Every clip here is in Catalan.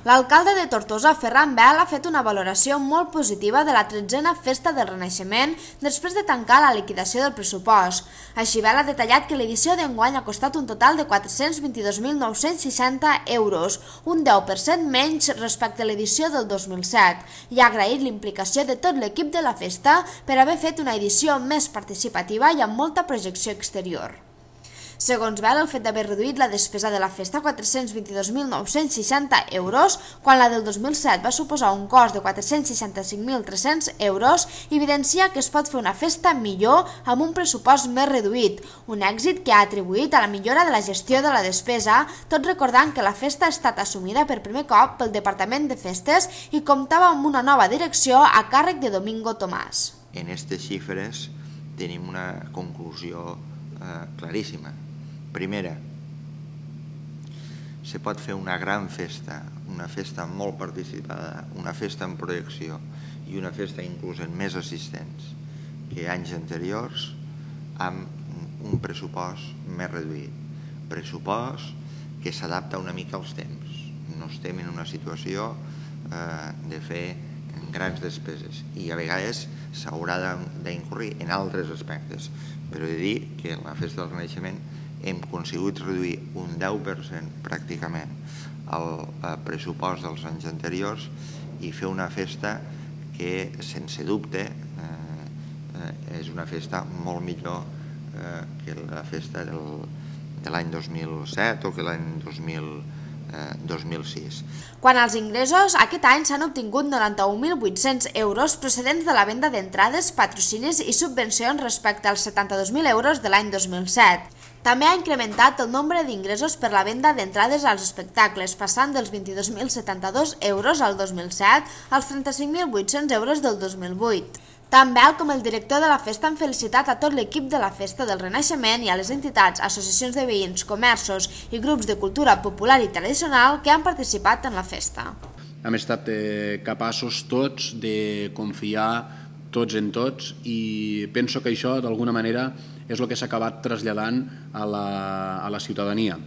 L'alcalde de Tortosa, Ferran Bel, ha fet una valoració molt positiva de la 13a Festa del Renaixement després de tancar la liquidació del pressupost. Així, Bel ha detallat que l'edició d'enguany ha costat un total de 422.960 euros, un 10% menys respecte a l'edició del 2007, i ha agraït l'implicació de tot l'equip de la festa per haver fet una edició més participativa i amb molta projecció exterior. Segons Bel, el fet d'haver reduït la despesa de la festa a 422.960 euros, quan la del 2007 va suposar un cost de 465.300 euros, evidencia que es pot fer una festa millor amb un pressupost més reduït, un èxit que ha atribuït a la millora de la gestió de la despesa, tot recordant que la festa ha estat assumida per primer cop pel Departament de Festes i comptava amb una nova direcció a càrrec de Domingo Tomàs. En aquestes xifres tenim una conclusió claríssima. Primera, se pot fer una gran festa, una festa molt participada, una festa en projecció i una festa inclús amb més assistents que anys anteriors amb un pressupost més reduït. Pressupost que s'adapta una mica als temps. No estem en una situació de fer grans despeses i a vegades s'haurà d'incorrir en altres aspectes, però he de dir que en la Festa del Renaixement hem aconseguit reduir un 10% pràcticament el pressupost dels anys anteriors i fer una festa que, sense dubte, és una festa molt millor que la festa de l'any 2007 o que l'any 2006. Quant als ingressos, aquest any s'han obtingut 91.800 euros procedents de la venda d'entrades, patrocinis i subvencions respecte als 72.000 euros de l'any 2007. També ha incrementat el nombre d'ingressos per la venda d'entrades als espectacles, passant dels 22.072 euros al 2007 als 35.800 euros del 2008. Tant Bel com el director de la festa han felicitat a tot l'equip de la Festa del Renaixement i a les entitats, associacions de veïns, comerços i grups de cultura popular i tradicional que han participat en la festa. Hem estat capaços tots de confiar tots en tots i penso que això d'alguna manera és el que s'ha acabat traslladant a la ciutadania.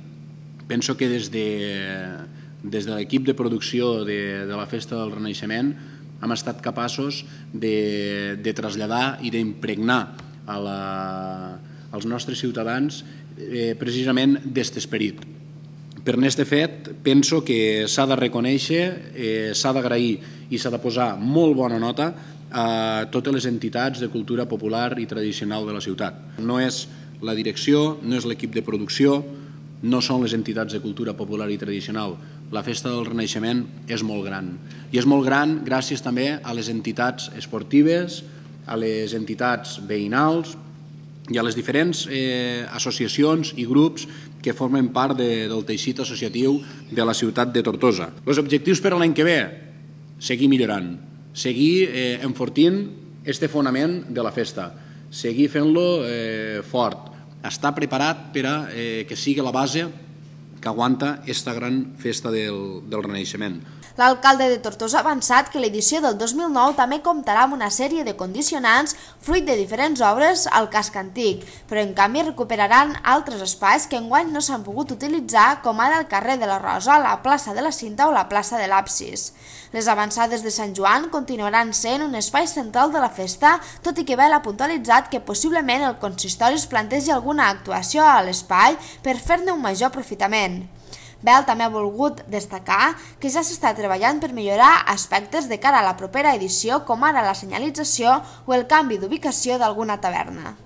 Penso que des de l'equip de producció de la Festa del Renaixement hem estat capaços de traslladar i d'impregnar als nostres ciutadans precisament d'aquest esperit. Per aquest fet, penso que s'ha de reconèixer, s'ha d'agrair i s'ha de posar molt bona nota a totes les entitats de cultura popular i tradicional de la ciutat. No és la direcció, no és l'equip de producció, no són les entitats de cultura popular i tradicional. La Festa del Renaixement és molt gran. I és molt gran gràcies també a les entitats esportives, a les entitats veïnals i a les diferents associacions i grups que formen part del teixit associatiu de la ciutat de Tortosa. Els objectius per a l'any que ve, seguir millorant, seguir enfortint aquest fonament de la festa, seguir fent-lo fort, estar preparat per a que sigui la base que aguanta aquesta gran festa del Renaixement. L'alcalde de Tortosa ha avançat que l'edició del 2009 també comptarà amb una sèrie de condicionants fruit de diferents obres al casc antic, però en canvi recuperaran altres espais que enguany no s'han pogut utilitzar, com ara el carrer de la Rosa, la plaça de la Cinta o la plaça de l'Absis. Les avançades de Sant Joan continuaran sent un espai central de la festa, tot i que Bel ha puntualitzat que possiblement el consistori es plantegi alguna actuació a l'espai per fer-ne un major aprofitament. Bel també ha volgut destacar que ja s'està treballant per millorar aspectes de cara a la propera edició, com ara la senyalització o el canvi d'ubicació d'alguna taverna.